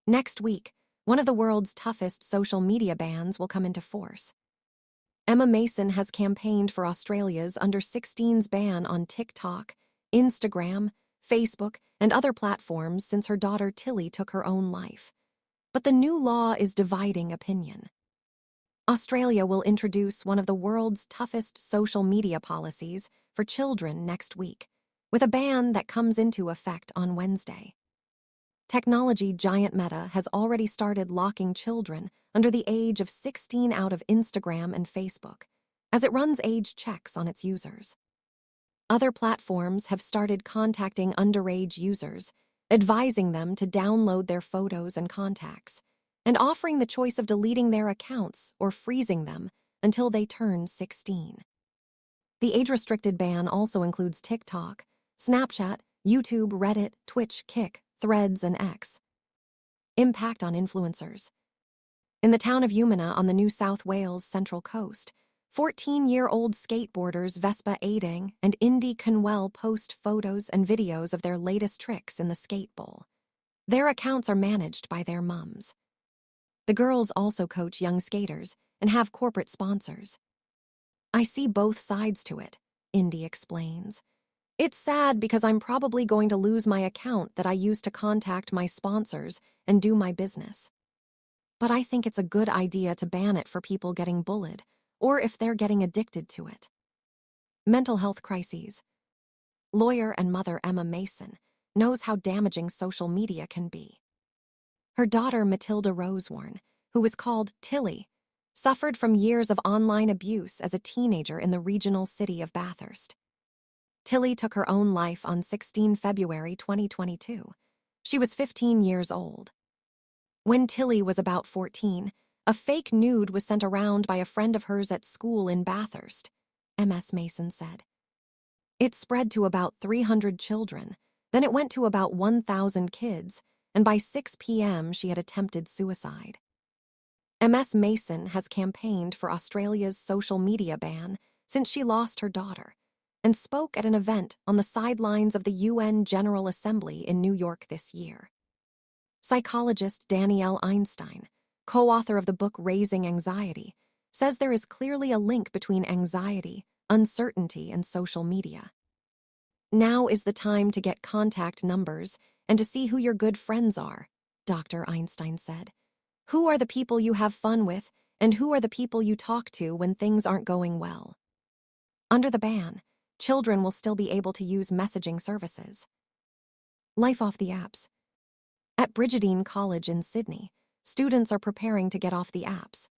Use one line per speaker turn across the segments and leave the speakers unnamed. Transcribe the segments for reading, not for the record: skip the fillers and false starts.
Next week, one of the world's toughest social media bans will come into force. Emma Mason has campaigned for Australia's under-16s ban on TikTok, Instagram, Facebook, and other platforms since her daughter Tilly took her own life. But the new law is dividing opinion. Australia will introduce one of the world's toughest social media policies for children next week, with a ban that comes into effect on Wednesday. Technology giant Meta has already started locking children under the age of 16 out of Instagram and Facebook, as it runs age checks on its users. Other platforms have started contacting underage users, advising them to download their photos and contacts, and offering the choice of deleting their accounts or freezing them until they turn 16. The age-restricted ban also includes TikTok, Snapchat, YouTube, Reddit, Twitch, Kick, Threads, and X. Impact on influencers. In the town of Umina on the New South Wales Central Coast, 14-year-old skateboarders Vespa Aiding and Indy Conwell post photos and videos of their latest tricks in the skate bowl. Their accounts are managed by their mums. The girls also coach young skaters and have corporate sponsors. I see both sides to it, Indy explains. It's sad because I'm probably going to lose my account that I use to contact my sponsors and do my business. But I think it's a good idea to ban it for people getting bullied, or if they're getting addicted to it. Mental health crises. Lawyer and mother Emma Mason knows how damaging social media can be. Her daughter Matilda Rosewarne, who was called Tilly, suffered from years of online abuse as a teenager in the regional city of Bathurst. Tilly took her own life on 16 February 2022. She was 15 years old. When Tilly was about 14, a fake nude was sent around by a friend of hers at school in Bathurst, MS Mason said. It spread to about 300 children, then it went to about 1,000 kids, and by 6 p.m. she had attempted suicide. MS Mason has campaigned for Australia's social media ban since she lost her daughter, and spoke at an event on the sidelines of the UN General Assembly in New York this year. Psychologist Danielle Einstein, co-author of the book Raising Anxiety, says there is clearly a link between anxiety, uncertainty, and social media. Now is the time to get contact numbers and to see who your good friends are, Dr. Einstein said. Who are the people you have fun with, and who are the people you talk to when things aren't going well? Under the ban, children will still be able to use messaging services. Life off the apps. At Brigidine College in Sydney, students are preparing to get off the apps.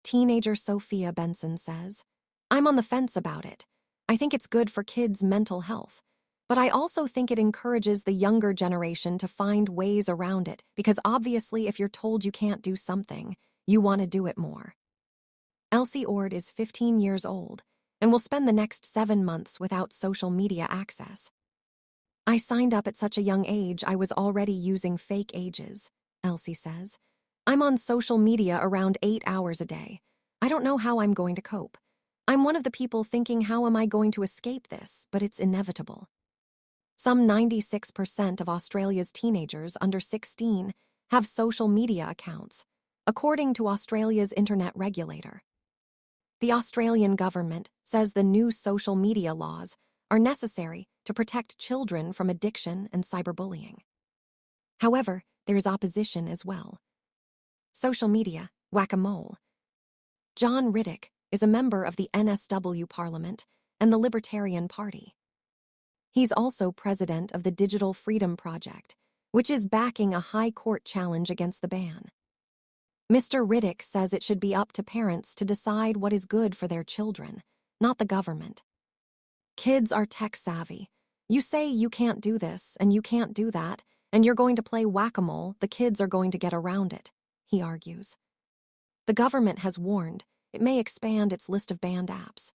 Teenager Sophia Benson says, I'm on the fence about it. I think it's good for kids' mental health, but I also think it encourages the younger generation to find ways around it because obviously if you're told you can't do something, you want to do it more. Elsie Ord is 15 years old and will spend the next 7 months without social media access. I signed up at such a young age I was already using fake ages, Elsie says. I'm on social media around 8 hours a day. I don't know how I'm going to cope. I'm one of the people thinking how am I going to escape this, but it's inevitable. Some 96% of Australia's teenagers under 16 have social media accounts, according to Australia's internet regulator. The Australian government says the new social media laws are necessary to protect children from addiction and cyberbullying. However, there is opposition as well. Social media, whack-a-mole. John Riddick is a member of the NSW Parliament and the Libertarian Party. He's also president of the Digital Freedom Project, which is backing a high court challenge against the ban. Mr. Riddick says it should be up to parents to decide what is good for their children, not the government. Kids are tech-savvy. You say you can't do this and you can't do that, and you're going to play whack-a-mole, the kids are going to get around it, he argues. The government has warned it may expand its list of banned apps.